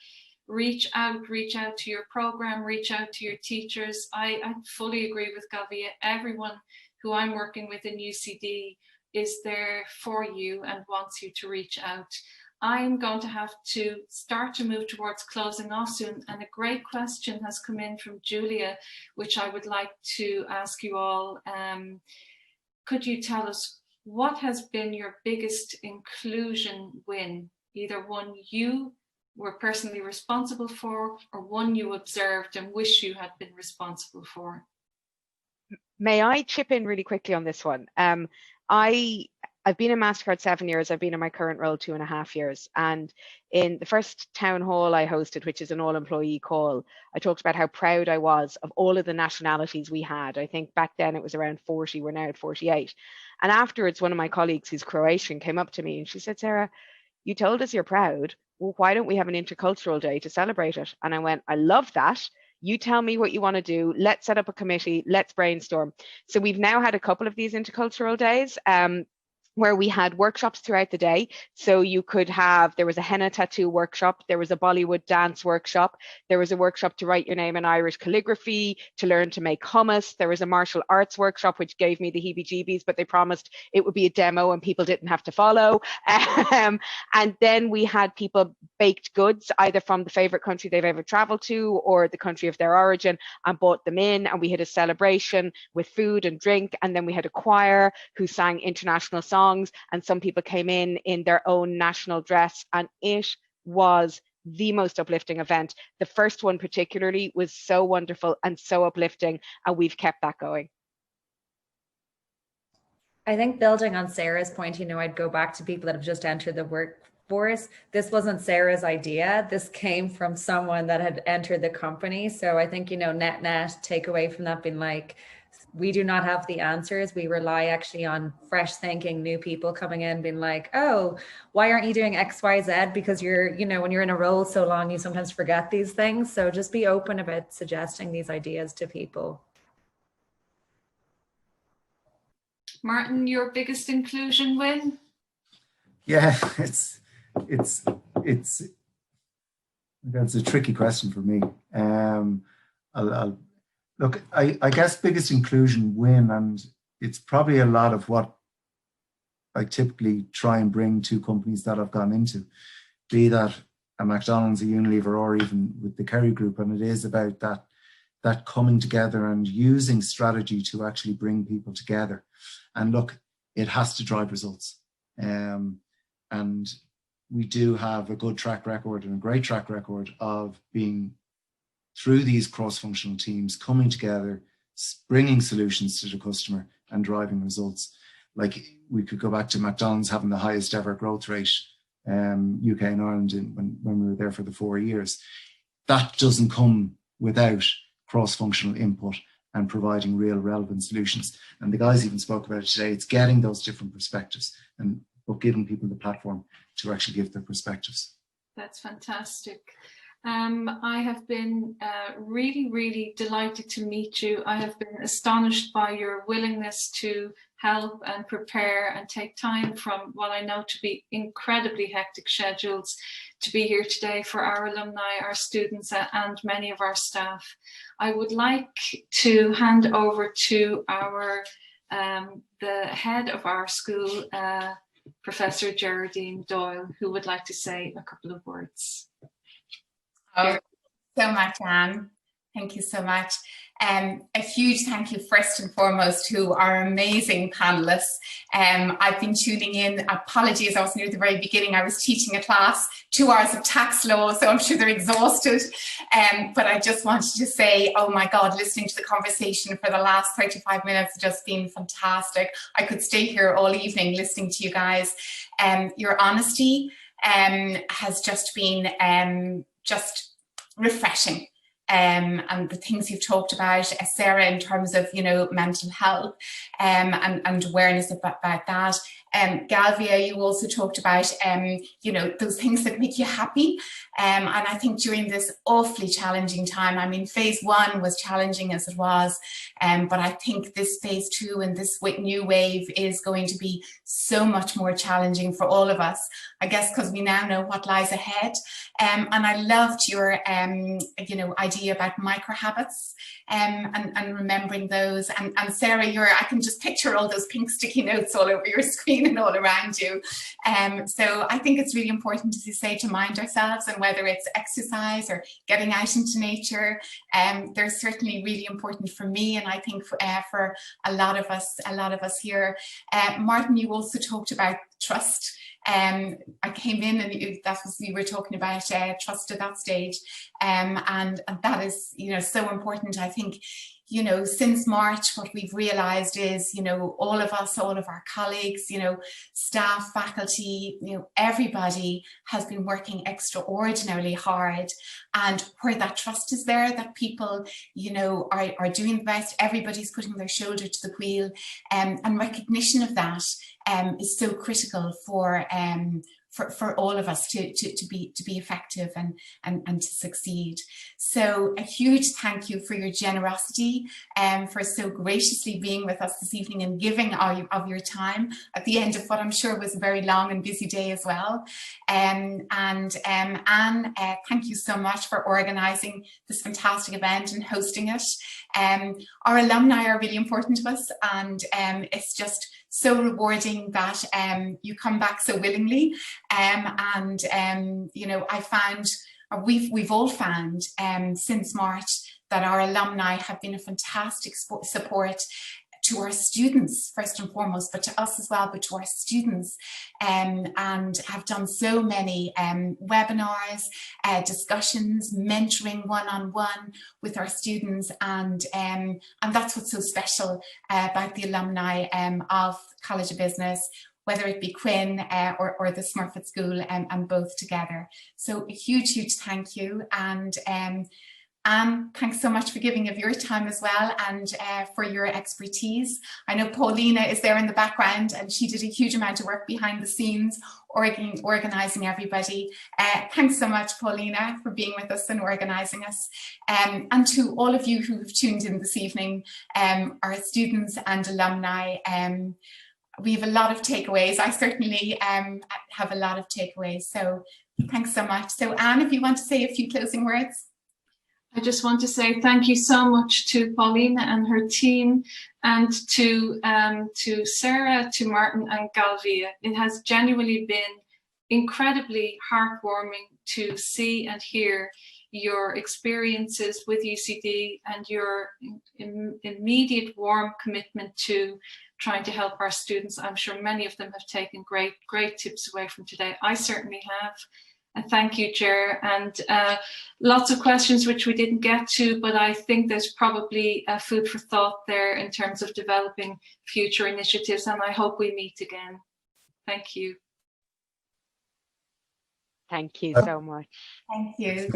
reach out to your program, reach out to your teachers. I fully agree with Galvia. Everyone who I'm working with in UCD is there for you and wants you to reach out. I'm going to have to start to move towards closing off soon, and a great question has come in from Julia, which I would like to ask you all. Could you tell us what has been your biggest inclusion win, either one you were personally responsible for or one you observed and wish you had been responsible for? May I chip in really quickly on this one? I've been in MasterCard 7 years. I've been in my current role 2.5 years. And in the first town hall I hosted, which is an all-employee call, I talked about how proud I was of all of the nationalities we had. I think back then it was around 40. We're now at 48. And afterwards, one of my colleagues who's Croatian came up to me and she said, Sarah, you told us you're proud. Well, why don't we have an intercultural day to celebrate it? And I went, I love that. You tell me what you want to do. Let's set up a committee. Let's brainstorm. So we've now had a couple of these intercultural days. where we had workshops throughout the day. So you could have, there was a henna tattoo workshop, there was a Bollywood dance workshop, there was a workshop to write your name in Irish calligraphy, to learn to make hummus, there was a martial arts workshop, which gave me the heebie-jeebies, but they promised it would be a demo and people didn't have to follow. And then we had people baked goods, either from the favorite country they've ever traveled to or the country of their origin, and bought them in. And we had a celebration with food and drink. And then we had a choir who sang international songs, and some people came in their own national dress, and it was the most uplifting event. The first one particularly was so wonderful and so uplifting, and we've kept that going. I think building on Sarah's point, I'd go back to people that have just entered the workforce. This wasn't Sarah's idea. This came from someone that had entered the company. So I think, net take away from that being like, we do not have the answers. We rely actually on fresh thinking, new people coming in being like, oh, why aren't you doing X, Y, Z? Because you're, when you're in a role so long, you sometimes forget these things. So just be open about suggesting these ideas to people. Martin, your biggest inclusion win? Yeah, that's a tricky question for me. Look, I guess biggest inclusion win, and it's probably a lot of what I typically try and bring to companies that I've gone into, be that a McDonald's, a Unilever, or even with the Kerry Group. And it is about that coming together and using strategy to actually bring people together. And look, it has to drive results. And we do have a good track record and a great track record of being through these cross-functional teams, coming together, bringing solutions to the customer and driving results. Like we could go back to McDonald's having the highest ever growth rate, UK and Ireland when we were there for the 4 years. That doesn't come without cross-functional input and providing real relevant solutions. And the guys even spoke about it today. It's getting those different perspectives but giving people the platform to actually give their perspectives. That's fantastic. I have been really, really delighted to meet you. I have been astonished by your willingness to help and prepare and take time from what I know to be incredibly hectic schedules to be here today for our alumni, our students, and many of our staff. I would like to hand over to our the head of our school, Professor Geraldine Doyle, who would like to say a couple of words. Oh, so much, Anne. Thank you so much. A huge thank you first and foremost to our amazing panelists. I've been tuning in. Apologies, I wasn't here at the very beginning. I was teaching a class, 2 hours of tax law, so I'm sure they're exhausted. But I just wanted to say, oh my God, listening to the conversation for the last 35 minutes has just been fantastic. I could stay here all evening listening to you guys. Your honesty has just been just refreshing. And the things you've talked about, Sarah, in terms of, mental health and awareness about that. Galvia, you also talked about, those things that make you happy. And I think during this awfully challenging time, I mean, phase 1 was challenging as it was, but I think this phase 2 and this new wave is going to be so much more challenging for all of us, I guess, because we now know what lies ahead. And I loved your, idea about micro habits and remembering those. And Sarah, I can just picture all those pink sticky notes all over your screen and all around you. So I think it's really important, as you say, to mind ourselves, and whether it's exercise or getting out into nature, they're certainly really important for me, and I think for a lot of us here. Martin, you also talked about trust. I came in and you were talking about trust at that stage, and that is so important. I think since March, what we've realized is all of us, all of our colleagues, staff, faculty, everybody has been working extraordinarily hard, and where that trust is there, that people are doing the best, everybody's putting their shoulder to the wheel, and recognition of that is so critical for for all of us to be effective and to succeed. So a huge thank you for your generosity and for so graciously being with us this evening and giving of your time at the end of what I'm sure was a very long and busy day as well. Anne, thank you so much for organising this fantastic event and hosting it. Our alumni are really important to us, and it's just so rewarding that you come back so willingly. You know, I found, we've all found since March that our alumni have been a fantastic support to our students first and foremost, but to us as well, but to our students, and have done so many webinars, discussions, mentoring one-on-one with our students, and that's what's so special about the alumni of College of Business, whether it be Quinn or the Smurfit School, and both together. So a huge thank you, and Anne, thanks so much for giving of your time as well, and for your expertise. I know Paulina is there in the background, and she did a huge amount of work behind the scenes, organising everybody. Thanks so much, Paulina, for being with us and organising us. And to all of you who have tuned in this evening, our students and alumni, we have a lot of takeaways. I certainly have a lot of takeaways. So thanks so much. So Anne, if you want to say a few closing words. I just want to say thank you so much to Paulina and her team, and to Sarah, to Martin and Galvia. It has genuinely been incredibly heartwarming to see and hear your experiences with UCD and your immediate warm commitment to trying to help our students. I'm sure many of them have taken great tips away from today. I certainly have. And thank you, Ger. And lots of questions which we didn't get to, but I think there's probably food for thought there in terms of developing future initiatives, and I hope we meet again. Thank you. Thank you so much. Thank you.